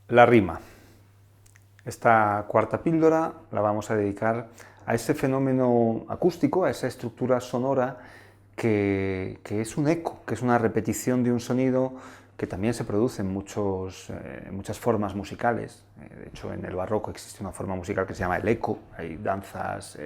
La rima. Esta cuarta píldora la vamos a dedicar a ese fenómeno acústico, a esa estructura sonora que es un eco, que es una repetición de un sonido que también se produce en muchas formas musicales. De hecho, en el barroco existe una forma musical que se llama el eco. Hay danzas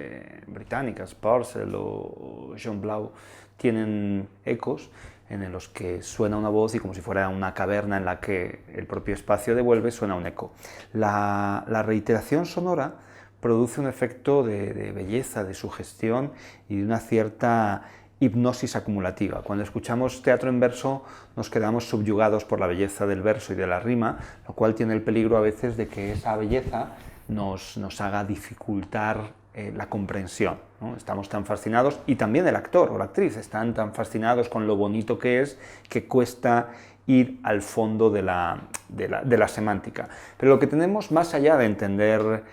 británicas, Purcell o John Blow, tienen ecos en los que suena una voz y como si fuera una caverna en la que el propio espacio devuelve, suena un eco. La reiteración sonora produce un efecto de belleza, de sugestión y de una cierta hipnosis acumulativa. Cuando escuchamos teatro en verso nos quedamos subyugados por la belleza del verso y de la rima, lo cual tiene el peligro a veces de que esa belleza nos haga dificultar la comprensión, ¿no? Estamos tan fascinados, y también el actor o la actriz están tan fascinados con lo bonito que es, que cuesta ir al fondo de la semántica. Pero lo que tenemos, más allá de entender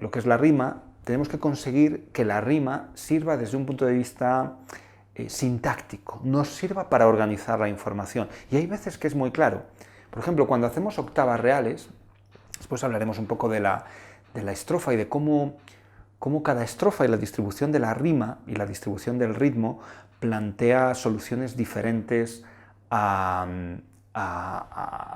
lo que es la rima, tenemos que conseguir que la rima sirva desde un punto de vista sintáctico, nos sirva para organizar la información. Y hay veces que es muy claro. Por ejemplo, cuando hacemos octavas reales, después hablaremos un poco de la estrofa y de cómo cada estrofa y la distribución de la rima y la distribución del ritmo plantea soluciones diferentes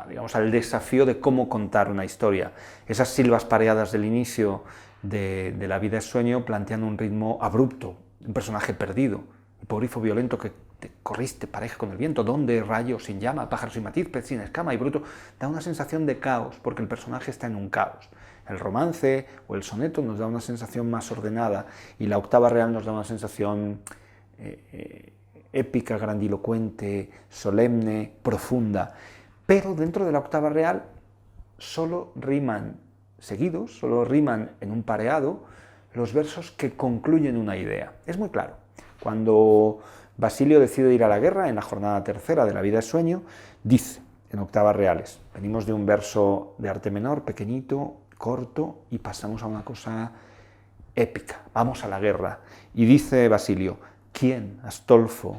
digamos, al desafío de cómo contar una historia. Esas sílabas pareadas del inicio de La vida es sueño plantean un ritmo abrupto, un personaje perdido, hipogrifo violento que te corriste pareja con el viento, donde rayo sin llama, pájaro sin matiz, pez sin escama y bruto, da una sensación de caos, porque el personaje está en un caos. El romance o el soneto nos da una sensación más ordenada y la octava real nos da una sensación épica, grandilocuente, solemne, profunda. Pero dentro de la octava real solo riman seguidos, solo riman en un pareado los versos que concluyen una idea. Es muy claro. Cuando Basilio decide ir a la guerra, en la jornada tercera de La vida es sueño, dice en octavas reales, venimos de un verso de arte menor, pequeñito, corto, y pasamos a una cosa épica, vamos a la guerra. Y dice Basilio, ¿quién, Astolfo?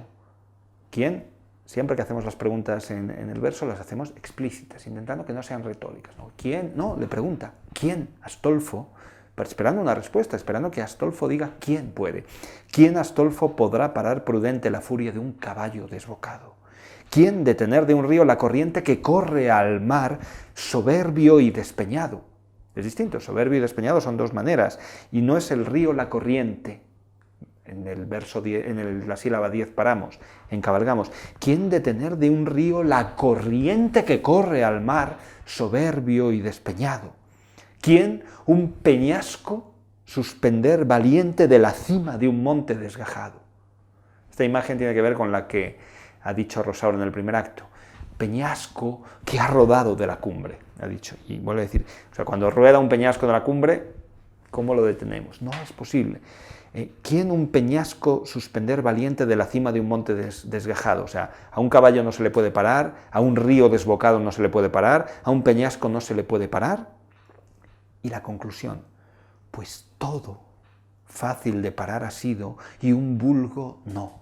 ¿Quién? Siempre que hacemos las preguntas en el verso las hacemos explícitas, intentando que no sean retóricas, ¿no? ¿Quién? No, le pregunta, ¿quién, Astolfo? Pero esperando una respuesta, esperando que Astolfo diga quién puede. ¿Quién, Astolfo, podrá parar prudente la furia de un caballo desbocado? ¿Quién detener de un río la corriente que corre al mar soberbio y despeñado? Es distinto, soberbio y despeñado son dos maneras, y no es el río la corriente. En el verso 10, la sílaba 10 paramos, encabalgamos. ¿Quién detener de un río la corriente que corre al mar soberbio y despeñado? ¿Quién un peñasco suspender valiente de la cima de un monte desgajado? Esta imagen tiene que ver con la que ha dicho Rosauro en el primer acto. Peñasco que ha rodado de la cumbre, ha dicho. Y vuelve a decir, o sea, cuando rueda un peñasco de la cumbre, ¿cómo lo detenemos? No es posible. ¿Quién un peñasco suspender valiente de la cima de un monte desgajado? O sea, a un caballo no se le puede parar, a un río desbocado no se le puede parar, a un peñasco no se le puede parar. Y la conclusión, pues todo fácil de parar ha sido y un vulgo no,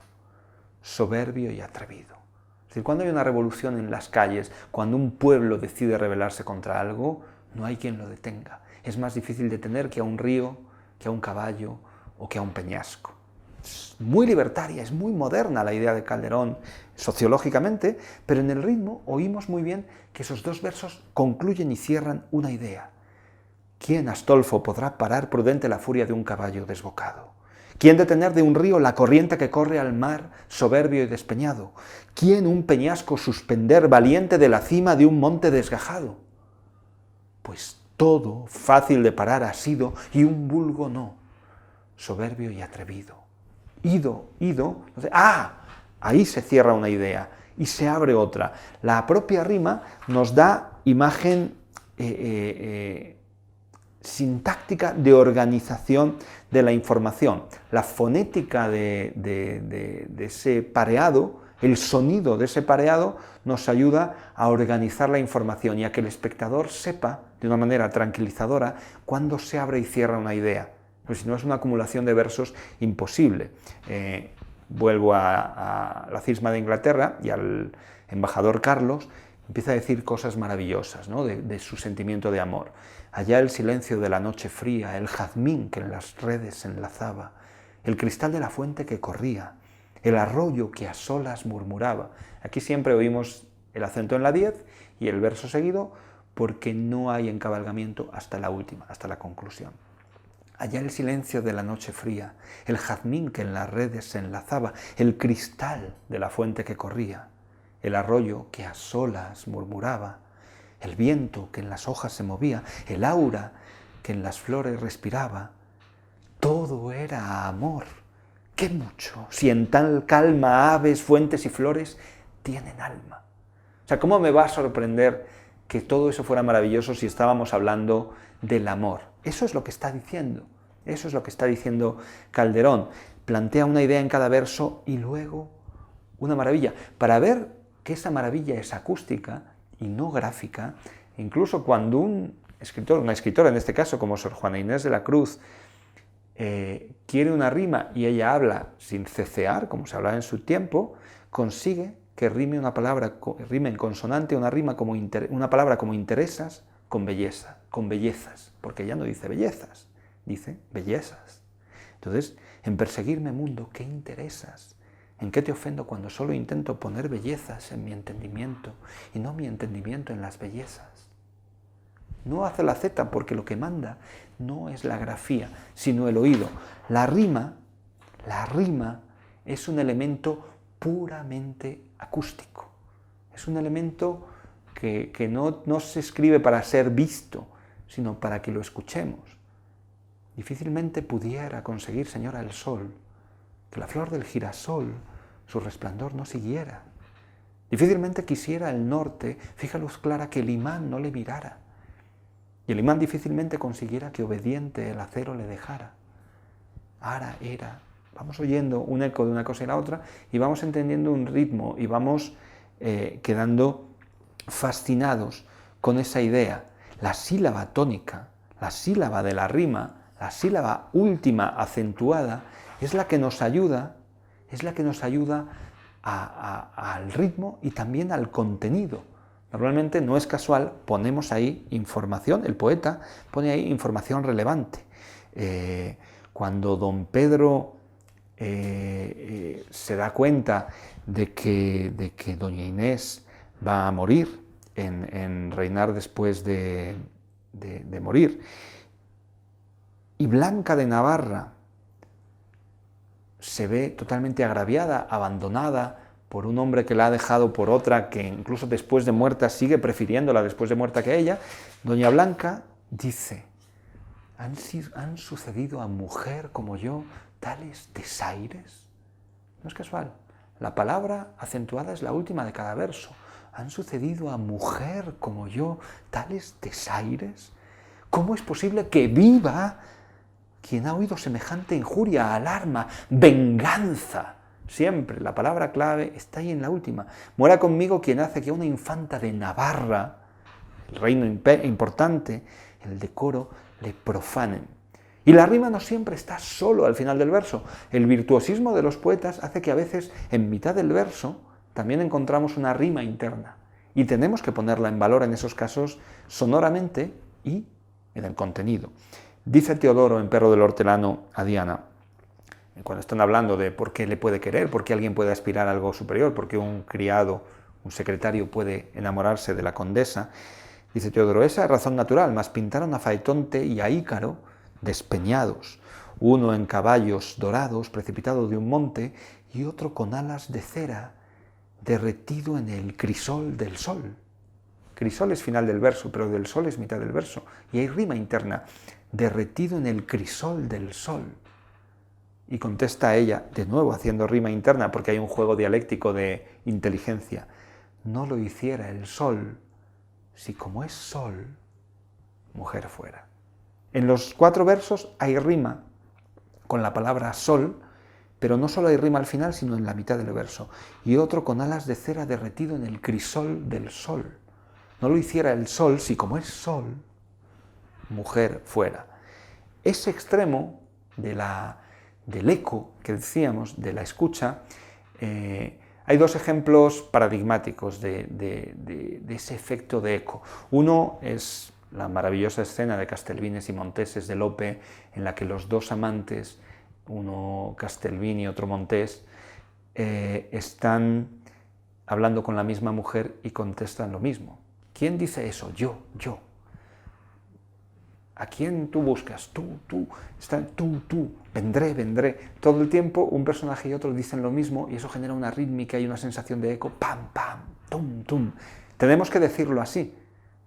soberbio y atrevido. Es decir, cuando hay una revolución en las calles, cuando un pueblo decide rebelarse contra algo, no hay quien lo detenga. Es más difícil detener que a un río, que a un caballo o que a un peñasco. Es muy libertaria, es muy moderna la idea de Calderón sociológicamente, pero en el ritmo oímos muy bien que esos dos versos concluyen y cierran una idea. ¿Quién, Astolfo, podrá parar prudente la furia de un caballo desbocado? ¿Quién detener de un río la corriente que corre al mar soberbio y despeñado? ¿Quién un peñasco suspender valiente de la cima de un monte desgajado? Pues todo fácil de parar ha sido y un vulgo no, soberbio y atrevido. Ido, entonces, ahí se cierra una idea y se abre otra. La propia rima nos da imagen sintáctica de organización de la información. La fonética de ese pareado, el sonido de ese pareado, nos ayuda a organizar la información y a que el espectador sepa, de una manera tranquilizadora, cuándo se abre y cierra una idea. Pues si no, es una acumulación de versos imposible. Vuelvo a la cisma de Inglaterra y al embajador Carlos, empieza a decir cosas maravillosas, ¿no? de su sentimiento de amor. Allá el silencio de la noche fría, el jazmín que en las redes se enlazaba, el cristal de la fuente que corría, el arroyo que a solas murmuraba. Aquí siempre oímos el acento en la 10 y el verso seguido, porque no hay encabalgamiento hasta la última, hasta la conclusión. Allá el silencio de la noche fría, el jazmín que en las redes se enlazaba, el cristal de la fuente que corría, el arroyo que a solas murmuraba, el viento que en las hojas se movía, el aura que en las flores respiraba. Todo era amor. ¡Qué mucho! Si en tal calma aves, fuentes y flores tienen alma. O sea, ¿cómo me va a sorprender que todo eso fuera maravilloso si estábamos hablando del amor? Eso es lo que está diciendo. Eso es lo que está diciendo Calderón. Plantea una idea en cada verso y luego una maravilla. Para ver que esa maravilla es acústica y no gráfica, incluso cuando un escritor, una escritora en este caso, como Sor Juana Inés de la Cruz, quiere una rima y ella habla sin cecear, como se hablaba en su tiempo, consigue que rime una palabra, rime en consonante una palabra como interesas con belleza, con bellezas, porque ella no dice bellezas, dice bellezas. Entonces, en perseguirme mundo, ¿qué interesas? ¿En qué te ofendo cuando solo intento poner bellezas en mi entendimiento y no mi entendimiento en las bellezas? No hace la Z porque lo que manda no es la grafía, sino el oído. La rima es un elemento puramente acústico. Es un elemento que no se escribe para ser visto, sino para que lo escuchemos. Difícilmente pudiera conseguir, señora, el sol, que la flor del girasol su resplandor no siguiera. Difícilmente quisiera el norte, fija luz clara, que el imán no le mirara. Y el imán difícilmente consiguiera que obediente el acero le dejara. Ara, era. Vamos oyendo un eco de una cosa y la otra y vamos entendiendo un ritmo y vamos quedando fascinados con esa idea. La sílaba tónica, la sílaba de la rima, la sílaba última acentuada, es la que nos ayuda, al ritmo y también al contenido. Normalmente no es casual, ponemos ahí información, el poeta pone ahí información relevante. Cuando don Pedro se da cuenta de que doña Inés va a morir en reinar después de morir, y Blanca de Navarra se ve totalmente agraviada, abandonada por un hombre que la ha dejado por otra que incluso después de muerta sigue prefiriéndola después de muerta que ella, doña Blanca dice: ¿Han sucedido a mujer como yo tales desaires? No es casual, la palabra acentuada es la última de cada verso. ¿Han sucedido a mujer como yo tales desaires? ¿Cómo es posible que viva quien ha oído semejante injuria, alarma, venganza? Siempre la palabra clave está ahí en la última. Muera conmigo quien hace que una infanta de Navarra, el reino importante, el decoro, le profanen. Y la rima no siempre está solo al final del verso. El virtuosismo de los poetas hace que a veces en mitad del verso también encontramos una rima interna. Y tenemos que ponerla en valor en esos casos sonoramente y en el contenido. Dice Teodoro en Perro del Hortelano a Diana, cuando están hablando de por qué le puede querer, por qué alguien puede aspirar a algo superior, por qué un criado, un secretario puede enamorarse de la condesa, dice Teodoro: esa es razón natural, mas pintaron a Faetonte y a Ícaro despeñados, uno en caballos dorados, precipitado de un monte, y otro con alas de cera, derretido en el crisol del sol. Crisol es final del verso, pero del sol es mitad del verso, y hay rima interna: derretido en el crisol del sol. Y contesta a ella, de nuevo haciendo rima interna, porque hay un juego dialéctico de inteligencia: no lo hiciera el sol, si como es sol, mujer fuera. En los 4 versos hay rima con la palabra sol, pero no solo hay rima al final, sino en la mitad del verso. Y otro con alas de cera derretido en el crisol del sol. No lo hiciera el sol, si como es sol, mujer fuera. Ese extremo del eco que decíamos, de la escucha, Hay dos ejemplos paradigmáticos de ese efecto de eco. Uno es la maravillosa escena de Castelvines y Monteses de Lope, en la que los dos amantes, uno Castelvini y otro Montés, están hablando con la misma mujer y contestan lo mismo. ¿Quién dice eso? Yo. ¿A quién tú buscas? Tú, vendré. Todo el tiempo un personaje y otro dicen lo mismo y eso genera una rítmica y una sensación de eco, pam, pam, tum, tum. Tenemos que decirlo así.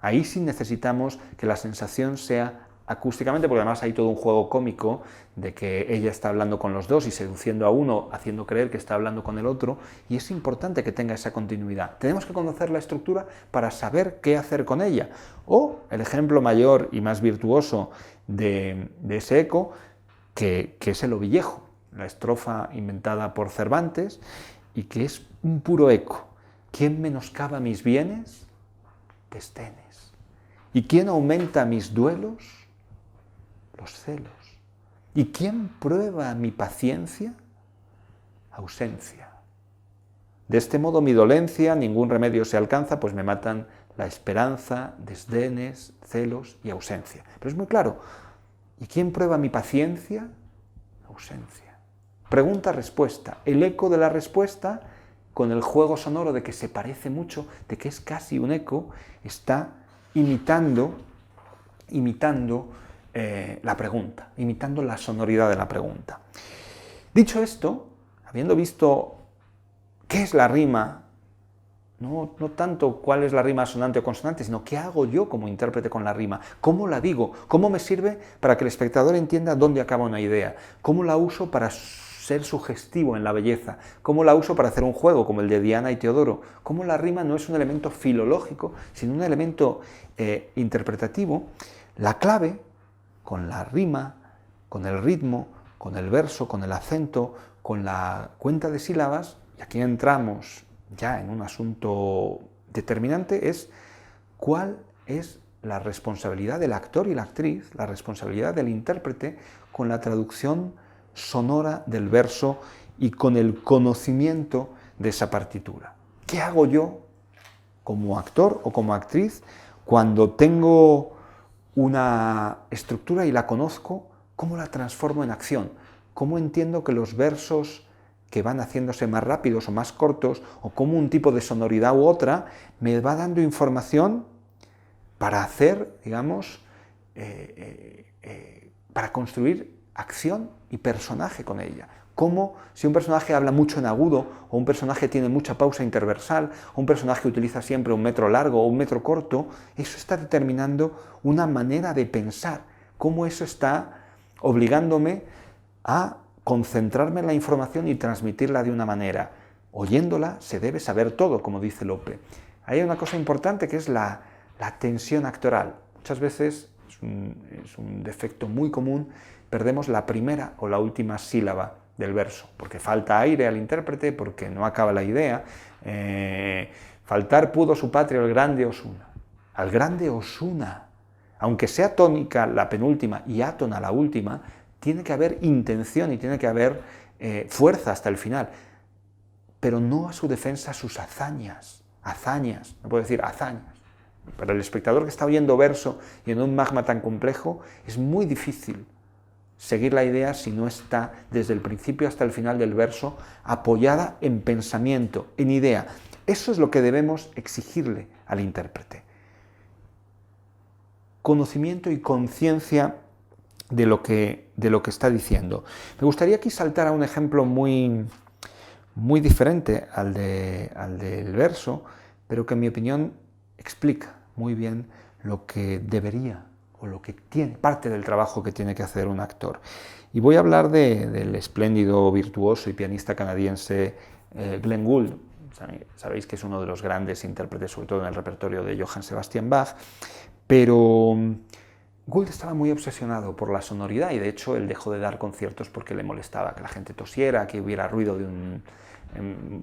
Ahí sí necesitamos que la sensación sea acústicamente, porque además hay todo un juego cómico de que ella está hablando con los dos y seduciendo a uno, haciendo creer que está hablando con el otro, y es importante que tenga esa continuidad. Tenemos que conocer la estructura para saber qué hacer con ella. O el ejemplo mayor y más virtuoso de ese eco, que es el Ovillejo, la estrofa inventada por Cervantes, y que es un puro eco. ¿Quién menoscaba mis bienes? Desdenes. ¿Y quién aumenta mis duelos? Los celos. ¿Y quién prueba mi paciencia? Ausencia. De este modo mi dolencia ningún remedio se alcanza, pues me matan la esperanza, desdenes, celos y ausencia. Pero es muy claro. ¿Y quién prueba mi paciencia? Ausencia. Pregunta-respuesta. El eco de la respuesta, con el juego sonoro de que se parece mucho, de que es casi un eco, está imitando la pregunta, imitando la sonoridad de la pregunta. Dicho esto, habiendo visto qué es la rima, no tanto cuál es la rima sonante o consonante, sino qué hago yo como intérprete con la rima, cómo la digo, cómo me sirve para que el espectador entienda dónde acaba una idea, cómo la uso para ser sugestivo en la belleza, cómo la uso para hacer un juego como el de Diana y Teodoro, cómo la rima no es un elemento filológico, sino un elemento interpretativo. La clave, con la rima, con el ritmo, con el verso, con el acento, con la cuenta de sílabas, y aquí entramos ya en un asunto determinante, es cuál es la responsabilidad del actor y la actriz, la responsabilidad del intérprete con la traducción sonora del verso y con el conocimiento de esa partitura. ¿Qué hago yo como actor o como actriz cuando tengo una estructura y la conozco? ¿Cómo la transformo en acción? ¿Cómo entiendo que los versos que van haciéndose más rápidos o más cortos, o cómo un tipo de sonoridad u otra me va dando información para hacer, digamos, para construir acción y personaje con ella? Cómo, si un personaje habla mucho en agudo, o un personaje tiene mucha pausa interversal, o un personaje utiliza siempre un metro largo o un metro corto, eso está determinando una manera de pensar, cómo eso está obligándome a concentrarme en la información y transmitirla de una manera. Oyéndola se debe saber todo, como dice Lope. Hay una cosa importante que es la tensión actoral. Muchas veces, es un defecto muy común, perdemos la primera o la última sílaba del verso, porque falta aire al intérprete, porque no acaba la idea. Faltar pudo su patria el grande Osuna. Al grande Osuna. Aunque sea tónica la penúltima y átona la última, tiene que haber intención y tiene que haber fuerza hasta el final, pero no a su defensa sus hazañas, no puedo decir hazañas. Para el espectador que está oyendo verso y en un magma tan complejo, es muy difícil seguir la idea si no está desde el principio hasta el final del verso apoyada en pensamiento, en idea. Eso es lo que debemos exigirle al intérprete. Conocimiento y conciencia de lo que está diciendo. Me gustaría aquí saltar a un ejemplo muy diferente al del verso, pero que en mi opinión explica muy bien lo que debería o lo que tiene, parte del trabajo que tiene que hacer un actor. Y voy a hablar del espléndido virtuoso y pianista canadiense Glenn Gould. Sabéis que es uno de los grandes intérpretes, sobre todo en el repertorio de Johann Sebastian Bach, pero Gould estaba muy obsesionado por la sonoridad y de hecho él dejó de dar conciertos porque le molestaba que la gente tosiera, que hubiera ruido de un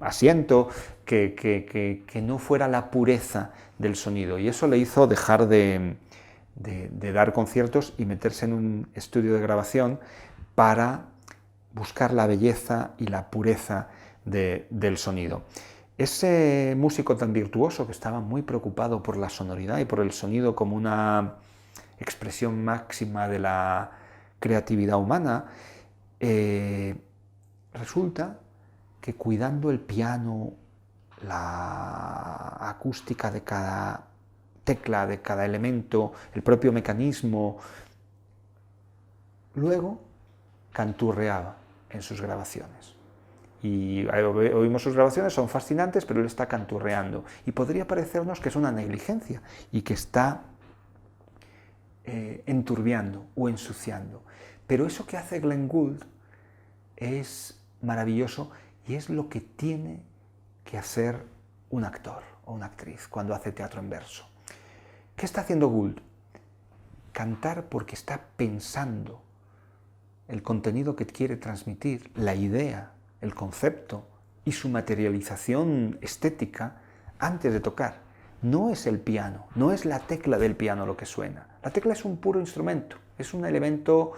asiento, que no fuera la pureza del sonido, y eso le hizo dejar de dar conciertos y meterse en un estudio de grabación para buscar la belleza y la pureza del sonido. Ese músico tan virtuoso que estaba muy preocupado por la sonoridad y por el sonido como una expresión máxima de la creatividad humana, resulta que cuidando el piano, la acústica de cada tecla, de cada elemento, el propio mecanismo, luego canturreaba en sus grabaciones. Y oímos sus grabaciones, son fascinantes, pero él está canturreando. Y podría parecernos que es una negligencia y que está enturbiando o ensuciando. Pero eso que hace Glenn Gould es maravilloso y es lo que tiene que hacer un actor o una actriz cuando hace teatro en verso. ¿Qué está haciendo Gould? Cantar porque está pensando el contenido que quiere transmitir, la idea, el concepto y su materialización estética antes de tocar. No es el piano, no es la tecla del piano lo que suena. La tecla es un puro instrumento, es un elemento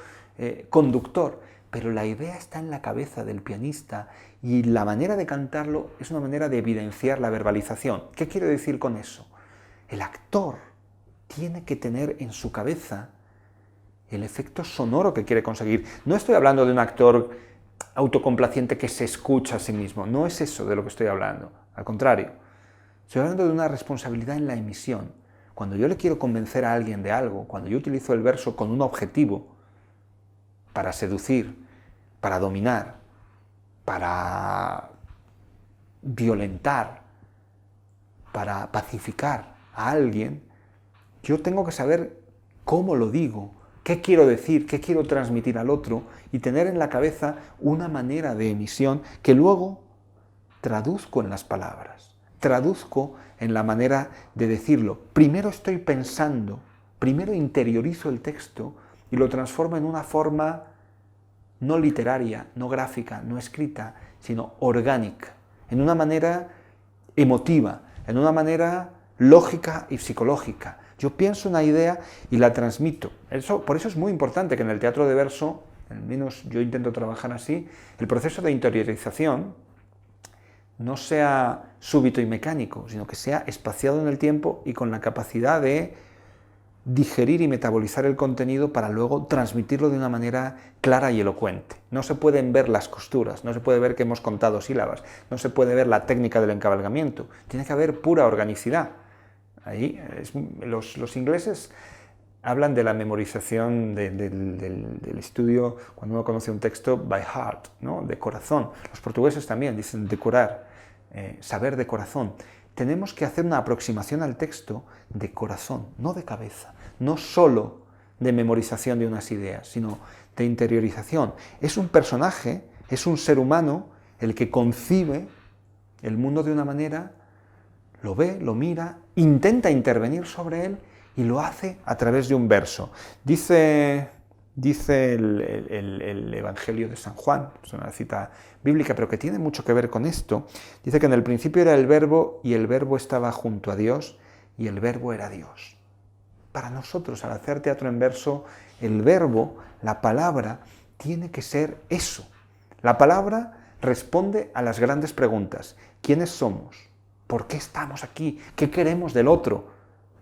conductor, pero la idea está en la cabeza del pianista y la manera de cantarlo es una manera de evidenciar la verbalización. ¿Qué quiero decir con eso? El actor tiene que tener en su cabeza el efecto sonoro que quiere conseguir. No estoy hablando de un actor autocomplaciente que se escucha a sí mismo, no es eso de lo que estoy hablando, al contrario. Estoy hablando de una responsabilidad en la emisión. Cuando yo le quiero convencer a alguien de algo, cuando yo utilizo el verso con un objetivo para seducir, para dominar, para violentar, para pacificar a alguien, yo tengo que saber cómo lo digo, qué quiero decir, qué quiero transmitir al otro y tener en la cabeza una manera de emisión que luego traduzco en las palabras, traduzco en la manera de decirlo. Primero estoy pensando, primero interiorizo el texto y lo transformo en una forma no literaria, no gráfica, no escrita, sino orgánica, en una manera emotiva, en una manera lógica y psicológica. Yo pienso una idea y la transmito. Por eso es muy importante que en el teatro de verso, al menos yo intento trabajar así, el proceso de interiorización no sea súbito y mecánico, sino que sea espaciado en el tiempo y con la capacidad de digerir y metabolizar el contenido para luego transmitirlo de una manera clara y elocuente. No se pueden ver las costuras, no se puede ver que hemos contado sílabas, no se puede ver la técnica del encabalgamiento, tiene que haber pura organicidad. Ahí los ingleses hablan de la memorización del estudio cuando uno conoce un texto by heart, ¿no? De corazón. Los portugueses también dicen decorar, saber de corazón. Tenemos que hacer una aproximación al texto de corazón, no de cabeza, no solo de memorización de unas ideas, sino de interiorización. Es un personaje, es un ser humano el que concibe el mundo de una manera, lo ve, lo mira, intenta intervenir sobre él y lo hace a través de un verso. Dice el Evangelio de San Juan, es una cita bíblica, pero que tiene mucho que ver con esto. Dice que en el principio era el Verbo y el Verbo estaba junto a Dios y el Verbo era Dios. Para nosotros, al hacer teatro en verso, el verbo, la palabra, tiene que ser eso. La palabra responde a las grandes preguntas. ¿Quiénes somos? ¿Por qué estamos aquí? ¿Qué queremos del otro?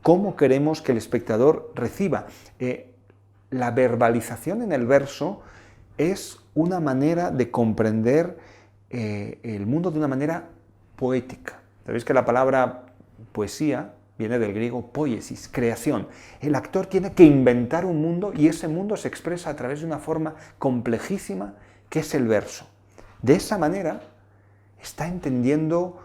¿Cómo queremos que el espectador reciba? La verbalización en el verso es una manera de comprender el mundo de una manera poética. Sabéis que la palabra poesía viene del griego poiesis, creación. El actor tiene que inventar un mundo y ese mundo se expresa a través de una forma complejísima que es el verso. De esa manera está entendiendo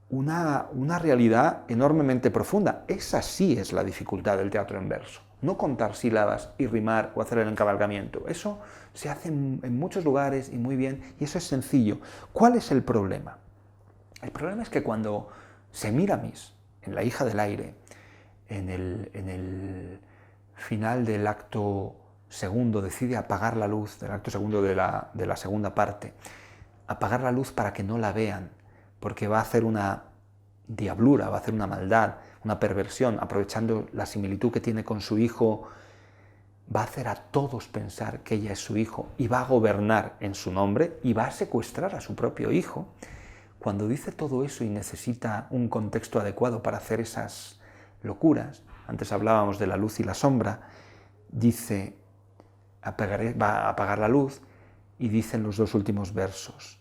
una realidad enormemente profunda. Esa sí es la dificultad del teatro en verso. No contar sílabas y rimar o hacer el encabalgamiento. Eso se hace en muchos lugares y muy bien, y eso es sencillo. ¿Cuál es el problema? El problema es que cuando Semíramis, en La hija del aire, en el final del acto segundo, decide apagar la luz, del acto segundo de la segunda parte, apagar la luz para que no la vean, porque va a hacer una diablura, va a hacer una maldad, una perversión, aprovechando la similitud que tiene con su hijo va a hacer a todos pensar que ella es su hijo y va a gobernar en su nombre y va a secuestrar a su propio hijo. Cuando dice todo eso y necesita un contexto adecuado para hacer esas locuras, antes hablábamos de la luz y la sombra, dice, va a apagar la luz y dice en los dos últimos versos,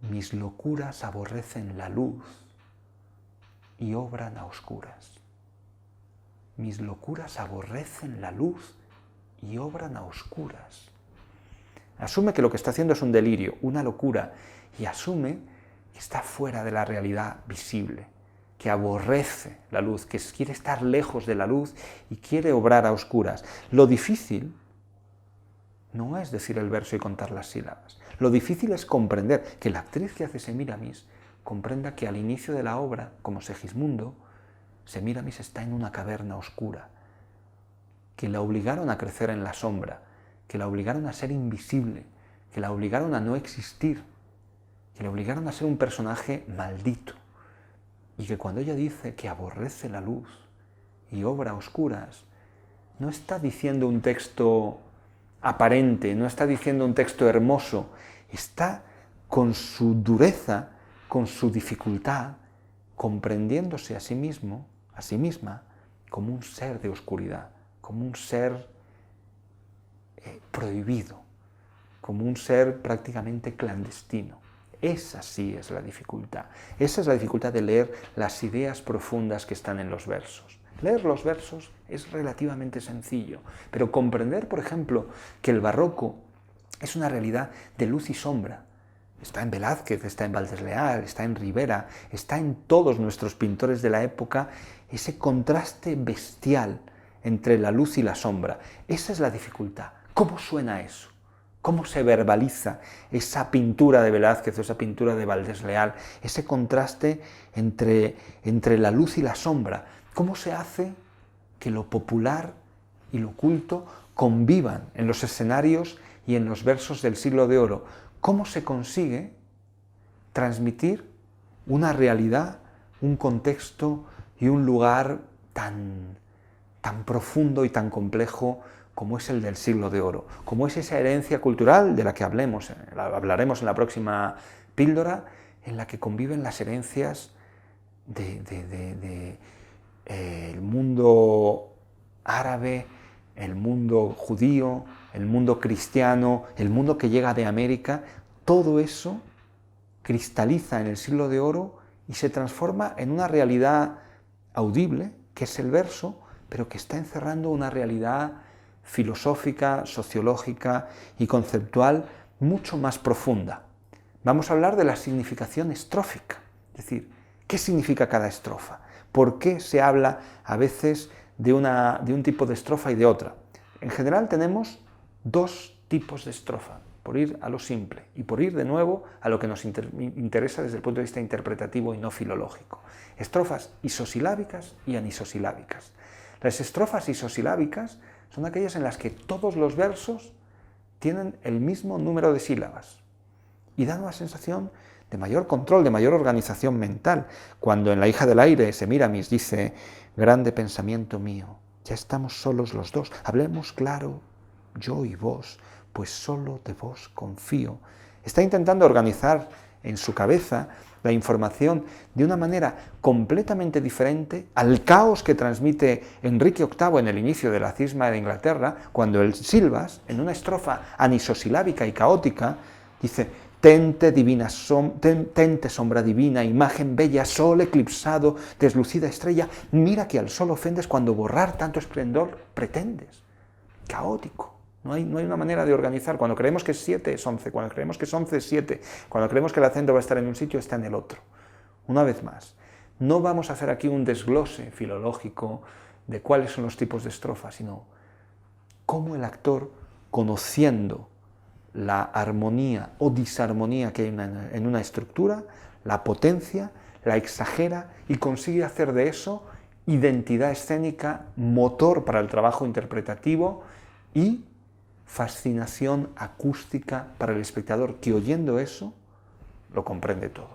mis locuras aborrecen la luz y obran a oscuras. Mis locuras aborrecen la luz y obran a oscuras. Asume que lo que está haciendo es un delirio, una locura, y asume que está fuera de la realidad visible, que aborrece la luz, que quiere estar lejos de la luz y quiere obrar a oscuras. Lo difícil no es decir el verso y contar las sílabas. Lo difícil es comprender que la actriz que hace Semíramis comprenda que al inicio de la obra, como Segismundo, Semíramis está en una caverna oscura, que la obligaron a crecer en la sombra, que la obligaron a ser invisible, que la obligaron a no existir, que la obligaron a ser un personaje maldito. Y que cuando ella dice que aborrece la luz y obra a oscuras, no está diciendo un texto aparente, no está diciendo un texto hermoso, está con su dureza, con su dificultad, comprendiéndose a sí mismo, a sí misma, como un ser de oscuridad, como un ser prohibido, como un ser prácticamente clandestino. Esa sí es la dificultad. Esa es la dificultad de leer las ideas profundas que están en los versos. Leer los versos es relativamente sencillo, pero comprender, por ejemplo, que el barroco es una realidad de luz y sombra. Está en Velázquez, está en Valdés Leal, está en Rivera, está en todos nuestros pintores de la época, ese contraste bestial entre la luz y la sombra. Esa es la dificultad. ¿Cómo suena eso? ¿Cómo se verbaliza esa pintura de Velázquez o esa pintura de Valdés Leal? Ese contraste entre la luz y la sombra. ¿Cómo se hace que lo popular y lo culto convivan en los escenarios y en los versos del Siglo de Oro? ¿Cómo se consigue transmitir una realidad, un contexto y un lugar tan profundo y tan complejo como es el del Siglo de Oro, como es esa herencia cultural de la que hablaremos en la próxima píldora, en la que conviven las herencias el mundo árabe, el mundo judío, el mundo cristiano, el mundo que llega de América. Todo eso cristaliza en el Siglo de Oro y se transforma en una realidad audible, que es el verso, pero que está encerrando una realidad filosófica, sociológica y conceptual mucho más profunda. Vamos a hablar de la significación estrófica, es decir, ¿qué significa cada estrofa? ¿Por qué se habla a veces de un tipo de estrofa y de otra? En general tenemos dos tipos de estrofa, por ir a lo simple y por ir de nuevo a lo que nos interesa desde el punto de vista interpretativo y no filológico. Estrofas isosilábicas y anisosilábicas. Las estrofas isosilábicas son aquellas en las que todos los versos tienen el mismo número de sílabas y dan una sensación de mayor control, de mayor organización mental. Cuando en La hija del aire Semíramis dice, grande pensamiento mío, ya estamos solos los dos, hablemos claro, yo y vos, pues solo de vos confío. Está intentando organizar en su cabeza la información de una manera completamente diferente al caos que transmite Enrique VIII en el inicio de la cisma de Inglaterra, cuando el Silvas, en una estrofa anisosilábica y caótica, dice, tente sombra divina, imagen bella, sol eclipsado, deslucida estrella, mira que al sol ofendes cuando borrar tanto esplendor pretendes. Caótico. No hay una manera de organizar. Cuando creemos que es 7 es 11, cuando creemos que es 11 es 7, cuando creemos que el acento va a estar en un sitio está en el otro. Una vez más, no vamos a hacer aquí un desglose filológico de cuáles son los tipos de estrofas, sino cómo el actor, conociendo la armonía o disarmonía que hay en una estructura, la potencia, la exagera y consigue hacer de eso identidad escénica, motor para el trabajo interpretativo y fascinación acústica para el espectador, que oyendo eso lo comprende todo.